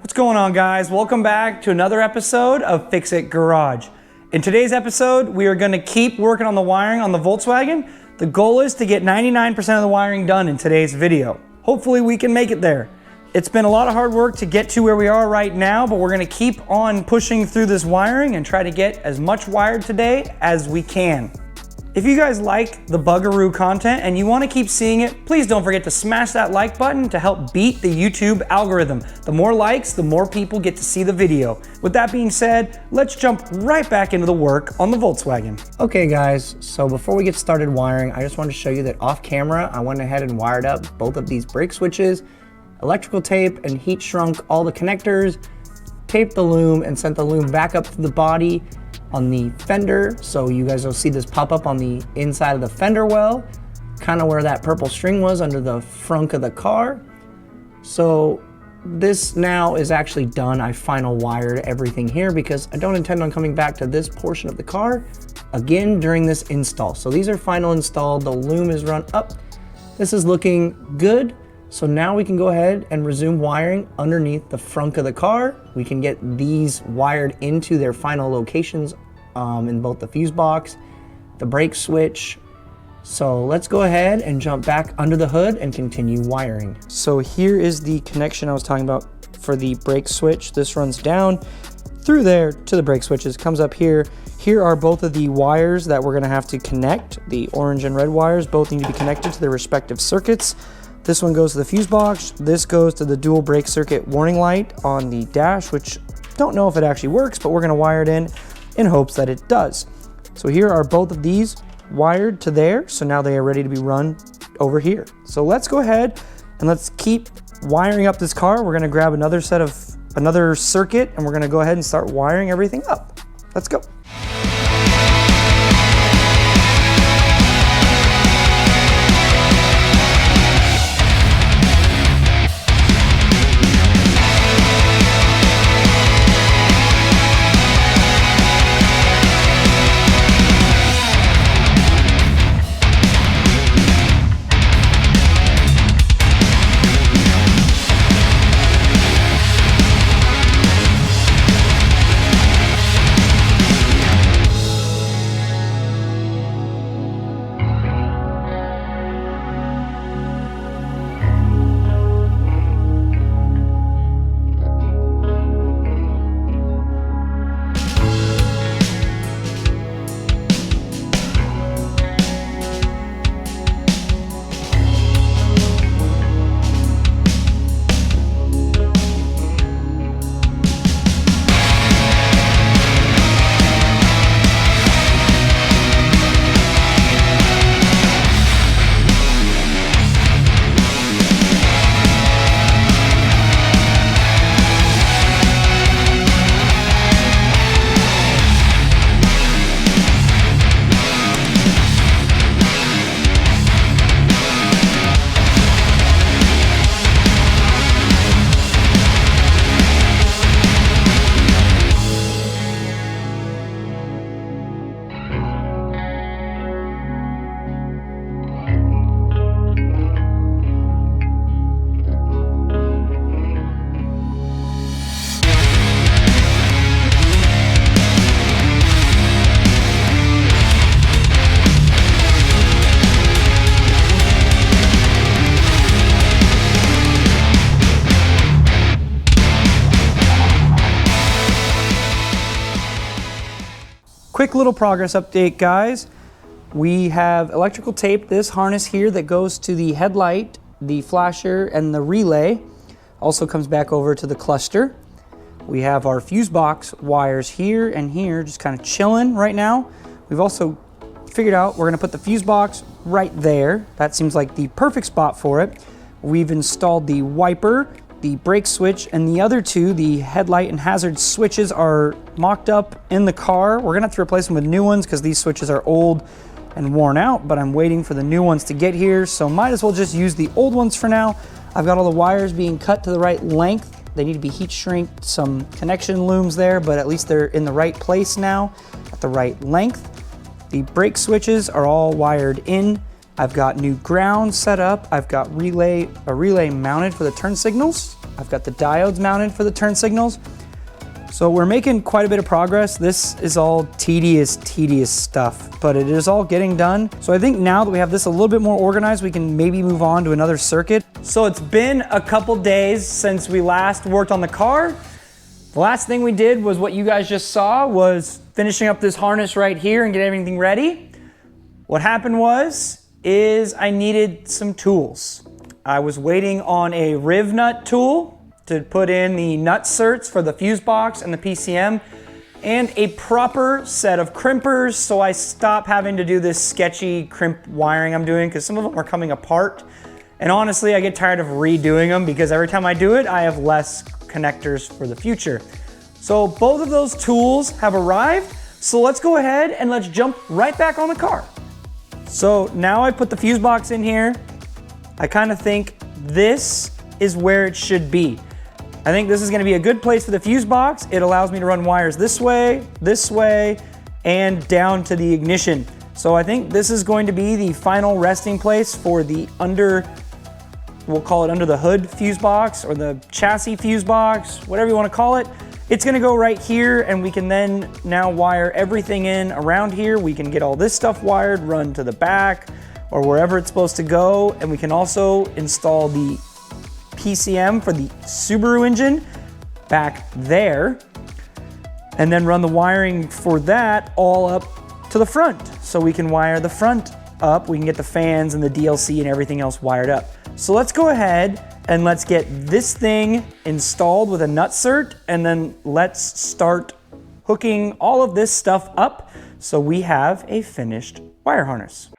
What's going on, guys? Welcome back to another episode of Fix It Garage. In today's episode, we are going to keep working on the wiring on the Volkswagen. The goal is to get 99% of the wiring done in today's video. Hopefully we can make it there. It's been a lot of hard work to get to where we are right now, but we're going to keep on pushing through this wiring and try to get as much wired today as we can. If you guys like the Bugaroo content and you want to keep seeing it, please don't forget to smash that like button to help beat the YouTube algorithm. The more likes, the more people get to see the video. With that being said, let's jump right back into the work on the Volkswagen. Okay guys, so before we get started wiring, I just wanted to show you that off camera, I went ahead and wired up both of these brake switches, electrical tape, and heat shrunk all the connectors, taped the loom, and sent the loom back up to the body on the fender, so you guys will see this pop up on the inside of the fender well, kind of where that purple string was under the frunk of the car. So this now is actually done. I final wired everything here because I don't intend on coming back to this portion of the car again during this install. So these are final installed, the loom is run up. This is looking good. So now we can go ahead and resume wiring underneath the frunk of the car. We can get these wired into their final locations in both the fuse box, the brake switch. So let's go ahead and jump back under the hood and continue wiring. So here is the connection I was talking about for the brake switch. This runs down through there to the brake switches, comes up here. Here are both of the wires that we're gonna have to connect. The orange and red wires both need to be connected to their respective circuits. This one goes to the fuse box. This goes to the dual brake circuit warning light on the dash, which don't know if it actually works, but we're gonna wire it in hopes that it does. So here are both of these wired to there. So now they are ready to be run over here. So let's go ahead and let's keep wiring up this car. We're gonna grab another circuit and we're gonna go ahead and start wiring everything up. Let's go. Quick little progress update, guys. We have electrical tape this harness here that goes to the headlight, the flasher, and the relay. Also comes back over to the cluster. We have our fuse box wires here and here just kind of chilling right now. We've also figured out we're gonna put the fuse box right there. That seems like the perfect spot for it. We've installed the wiper, the brake switch, and the other two, the headlight and hazard switches, are mocked up in the car. We're gonna have to replace them with new ones because these switches are old and worn out, but I'm waiting for the new ones to get here, so might as well just use the old ones for now. I've got all the wires being cut to the right length. They need to be heat shrinked, some connection looms there, but at least they're in the right place now, at the right length. The brake switches are all wired in. I've got new ground set up. I've got a relay mounted for the turn signals. I've got the diodes mounted for the turn signals. So we're making quite a bit of progress. This is all tedious stuff, but it is all getting done. So I think now that we have this a little bit more organized, we can maybe move on to another circuit. So it's been a couple days since we last worked on the car. The last thing we did was what you guys just saw, was finishing up this harness right here and get everything ready. What happened is I needed some tools. I was waiting on a riv nut tool to put in the nut certs for the fuse box and the PCM, and a proper set of crimpers, so I stopped having to do this sketchy crimp wiring I'm doing, because some of them are coming apart. And honestly, I get tired of redoing them because every time I do it, I have less connectors for the future. So both of those tools have arrived. So let's go ahead and let's jump right back on the car. So now I put the fuse box in here. I kind of think this is where it should be. I think this is gonna be a good place for the fuse box. It allows me to run wires this way, and down to the ignition. So I think this is going to be the final resting place for the we'll call it under the hood fuse box, or the chassis fuse box, whatever you wanna call it. It's gonna go right here, and we can then now wire everything in around here. We can get all this stuff wired, run to the back, or wherever it's supposed to go. And we can also install the PCM for the Subaru engine back there, and then run the wiring for that all up to the front. So we can wire the front up, we can get the fans and the DLC and everything else wired up. So let's go ahead and let's get this thing installed with a nut cert, and then let's start hooking all of this stuff up so we have a finished wire harness.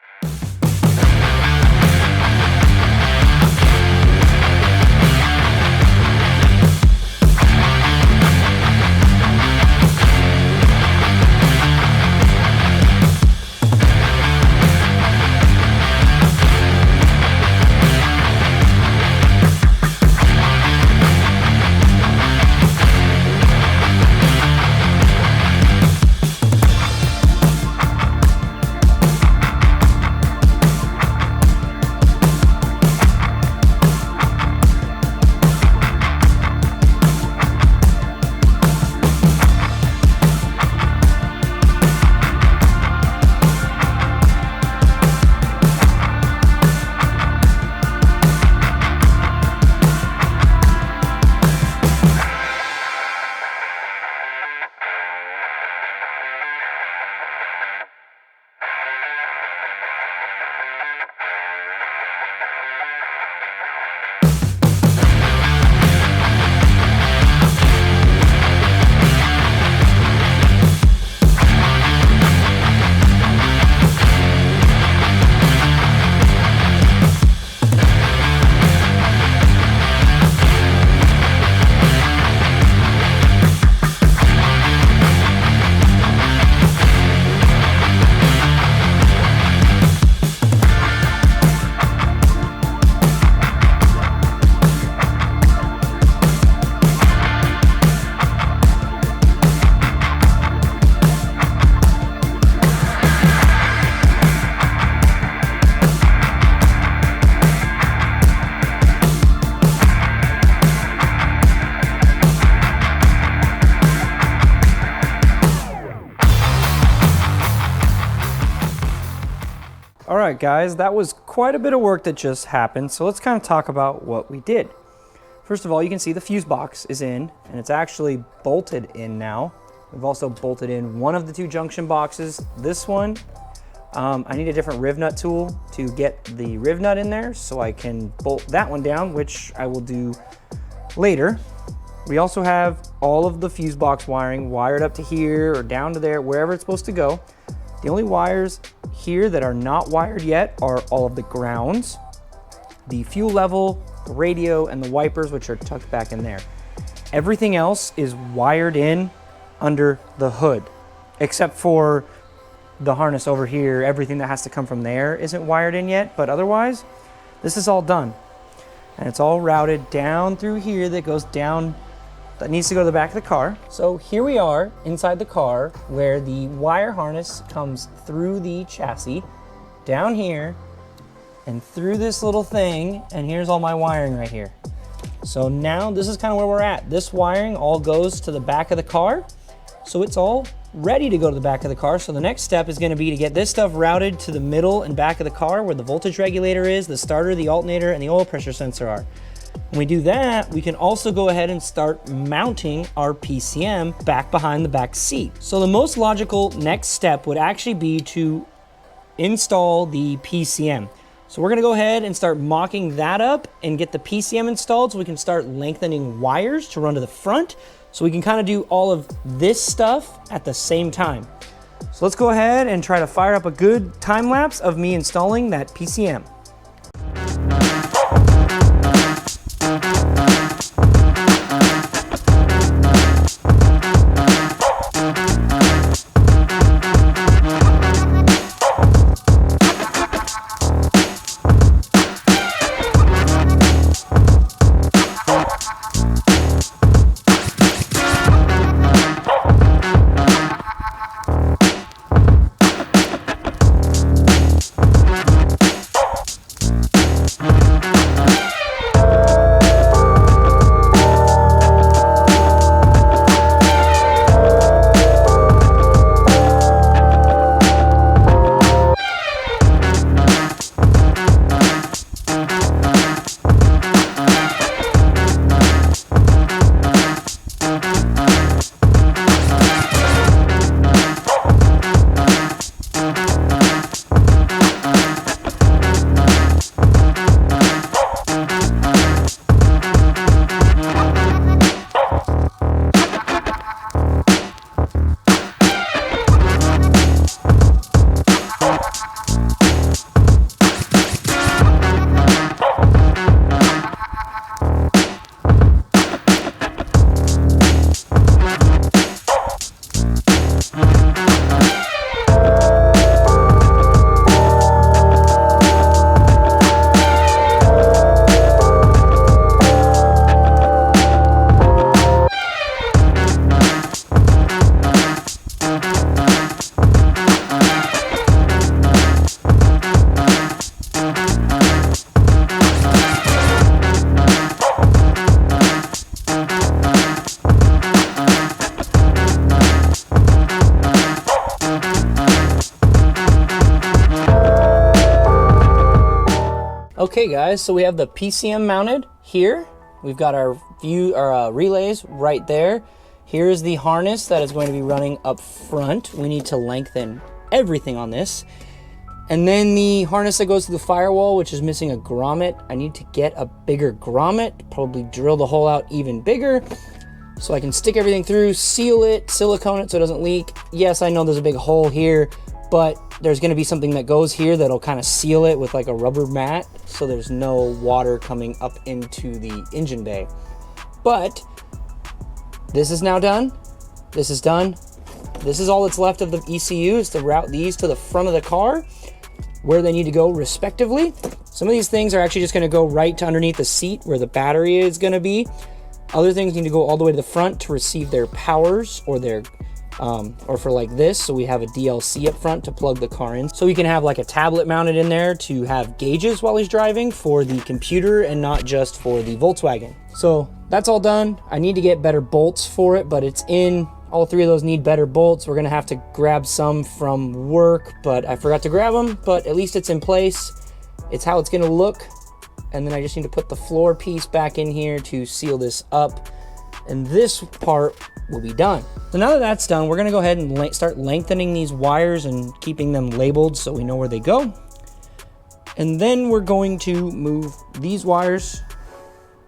All right, guys, that was quite a bit of work that just happened. So let's kind of talk about what we did. First of all, you can see the fuse box is in, and it's actually bolted in now. We've also bolted in one of the two junction boxes. This one, I need a different riv nut tool to get the riv nut in there so I can bolt that one down, which I will do later. We also have all of the fuse box wiring wired up to here or down to there, wherever it's supposed to go. The only wires here that are not wired yet are all of the grounds, the fuel level, the radio, and the wipers, which are tucked back in there. Everything else is wired in under the hood, except for the harness over here. Everything that has to come from there isn't wired in yet, but otherwise, this is all done. And it's all routed down through here that goes down, that needs to go to the back of the car. So here we are inside the car where the wire harness comes through the chassis, down here, and through this little thing, and here's all my wiring right here. So now this is kind of where we're at. This wiring all goes to the back of the car. So it's all ready to go to the back of the car. So the next step is gonna be to get this stuff routed to the middle and back of the car where the voltage regulator is, the starter, the alternator, and the oil pressure sensor are. When we do that, we can also go ahead and start mounting our PCM back behind the back seat. So the most logical next step would actually be to install the PCM. So we're gonna go ahead and start mocking that up and get the PCM installed so we can start lengthening wires to run to the front. So we can kind of do all of this stuff at the same time. So let's go ahead and try to fire up a good time lapse of me installing that PCM. Okay guys, so we have the PCM mounted here. We've got our relays right there. Here's the harness that is going to be running up front. We need to lengthen everything on this. And then the harness that goes to the firewall, which is missing a grommet. I need to get a bigger grommet, probably drill the hole out even bigger so I can stick everything through, seal it, silicone it so it doesn't leak. Yes, I know there's a big hole here, but there's gonna be something that goes here that'll kind of seal it with like a rubber mat so there's no water coming up into the engine bay. But this is now done. This is done. This is all that's left of the ECU is to route these to the front of the car where they need to go respectively. Some of these things are actually just gonna go right to underneath the seat where the battery is gonna be. Other things need to go all the way to the front to receive their powers or their or for like this, so we have a DLC up front to plug the car in. So we can have like a tablet mounted in there to have gauges while he's driving for the computer and not just for the Volkswagen. So that's all done. I need to get better bolts for it, but it's in. All three of those need better bolts. We're gonna have to grab some from work, but I forgot to grab them, but at least it's in place. It's how it's gonna look. And then I just need to put the floor piece back in here to seal this up. And this part will be done. So now that that's done, we're gonna go ahead and start lengthening these wires and keeping them labeled so we know where they go. And then we're going to move these wires.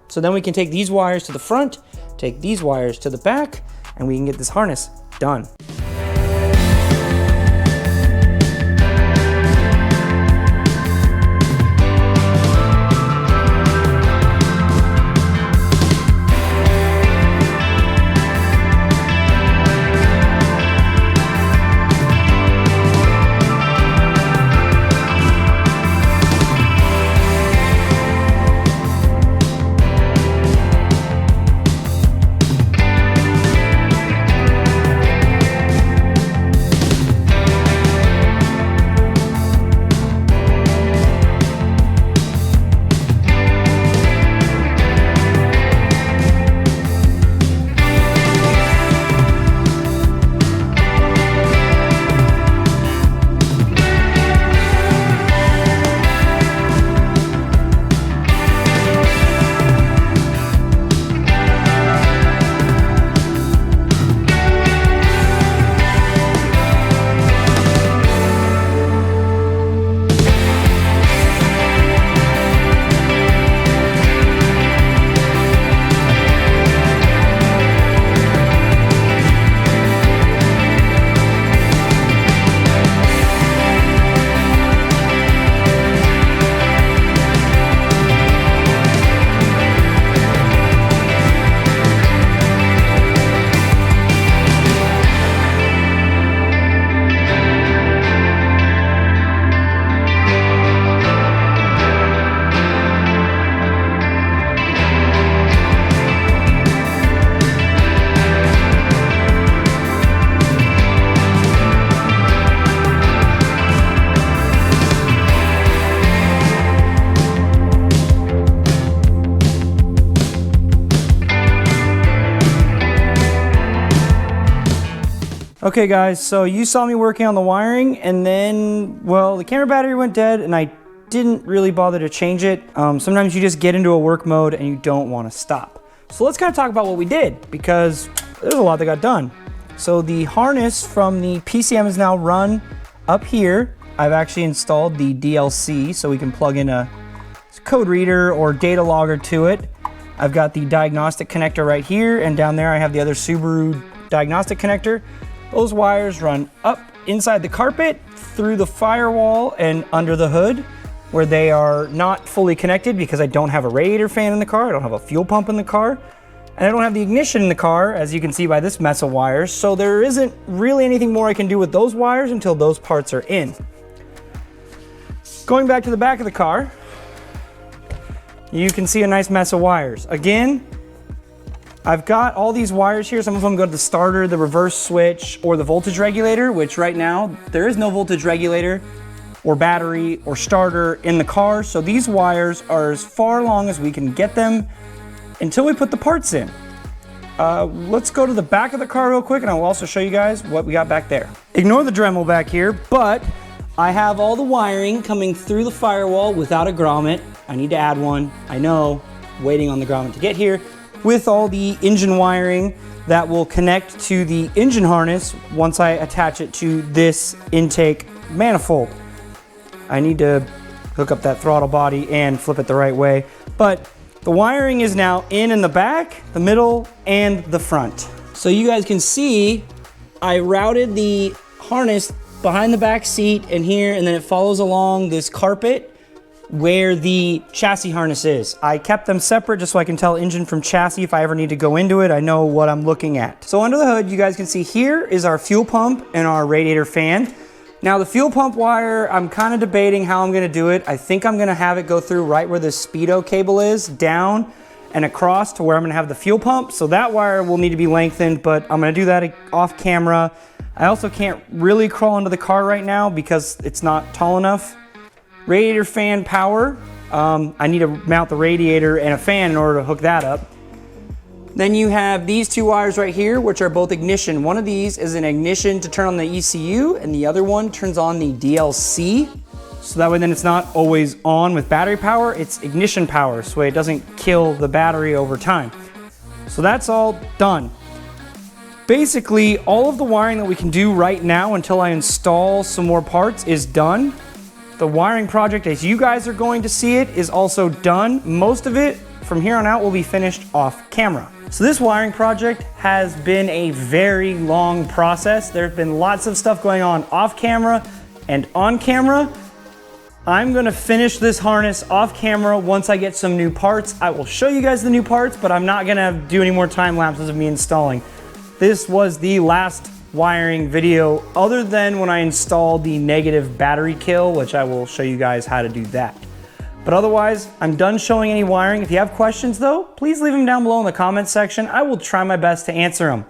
So then we can take these wires to the front, take these wires to the back, and we can get this harness done. Okay guys, so you saw me working on the wiring and then, well, the camera battery went dead and I didn't really bother to change it. Sometimes you just get into a work mode and you don't want to stop. So let's kind of talk about what we did because there's a lot that got done. So the harness from the PCM is now run up here. I've actually installed the DLC so we can plug in a code reader or data logger to it. I've got the diagnostic connector right here, and down there I have the other Superu diagnostic connector. Those wires run up inside the carpet, through the firewall, and under the hood, where they are not fully connected because I don't have a radiator fan in the car, I don't have a fuel pump in the car, and I don't have the ignition in the car, as you can see by this mess of wires, so there isn't really anything more I can do with those wires until those parts are in. Going back to the back of the car, you can see a nice mess of wires. Again, I've got all these wires here. Some of them go to the starter, the reverse switch, or the voltage regulator, which right now there is no voltage regulator or battery or starter in the car. So these wires are as far along as we can get them until we put the parts in. Let's go to the back of the car real quick and I will also show you guys what we got back there. Ignore the Dremel back here, but I have all the wiring coming through the firewall without a grommet. I need to add one, I know, waiting on the grommet to get here, with all the engine wiring that will connect to the engine harness once I attach it to this intake manifold. I need to hook up that throttle body and flip it the right way, but the wiring is now in the back, the middle, and the front. So you guys can see, I routed the harness behind the back seat and here, and then it follows along this carpet where the chassis harness is. I kept them separate just so I can tell engine from chassis if I ever need to go into it. I know what I'm looking at. So under the hood, you guys can see here is our fuel pump and our radiator fan. Now the fuel pump wire, I'm kind of debating how I'm gonna do it. I think I'm gonna have it go through right where the speedo cable is, down and across to where I'm gonna have the fuel pump. So that wire will need to be lengthened, but I'm gonna do that off camera. I also can't really crawl into the car right now because it's not tall enough. Radiator fan power, I need to mount the radiator and a fan in order to hook that up. Then you have these two wires right here, which are both ignition. One of these is an ignition to turn on the ECU, and the other one turns on the DLC. So that way then it's not always on with battery power, it's ignition power, so it doesn't kill the battery over time. So that's all done. Basically, all of the wiring that we can do right now until I install some more parts is done. The wiring project, as you guys are going to see it, is also done. Most of it from here on out will be finished off camera. So this wiring project has been a very long process. There have been lots of stuff going on off camera and on camera. I'm gonna finish this harness off camera once I get some new parts. I will show you guys the new parts, but I'm not gonna do any more time lapses of me installing. This was the last wiring video other than when I installed the negative battery kill, which I will show you guys how to do that. But otherwise, I'm done showing any wiring. If you have questions though, please leave them down below in the comments section. I will try my best to answer them.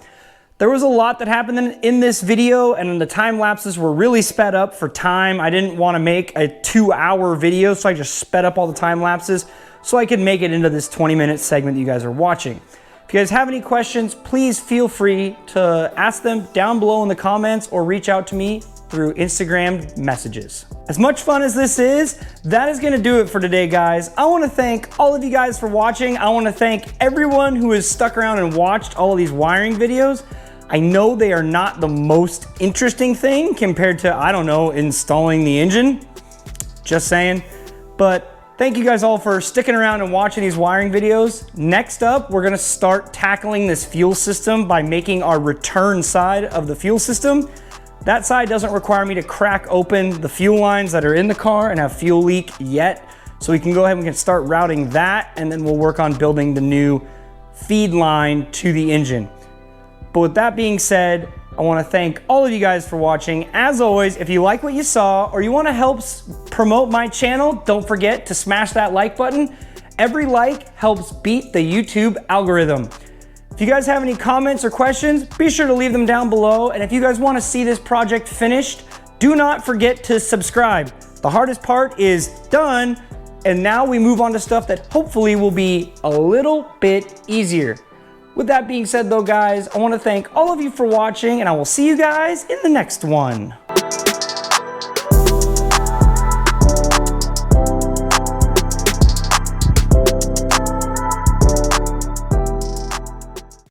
There was a lot that happened in this video, and the time lapses were really sped up for time. I didn't want to make a 2-hour video, so I just sped up all the time lapses so I could make it into this 20-minute segment that you guys are watching. If you guys have any questions, please feel free to ask them down below in the comments or reach out to me through Instagram messages. As much fun as this is, that is gonna do it for today, guys. I wanna thank all of you guys for watching. I wanna thank everyone who has stuck around and watched all of these wiring videos. I know they are not the most interesting thing compared to, I don't know, installing the engine. Just saying. But thank you guys all for sticking around and watching these wiring videos. Next up, we're gonna start tackling this fuel system by making our return side of the fuel system. That side doesn't require me to crack open the fuel lines that are in the car and have fuel leak yet. So we can go ahead and we can start routing that, and then we'll work on building the new feed line to the engine. But with that being said, I want to thank all of you guys for watching. As always, if you like what you saw or you want to help promote my channel, don't forget to smash that like button. Every like helps beat the YouTube algorithm. If you guys have any comments or questions, be sure to leave them down below. And if you guys want to see this project finished, do not forget to subscribe. The hardest part is done, and now we move on to stuff that hopefully will be a little bit easier. With that being said though, guys, I want to thank all of you for watching, and I will see you guys in the next one.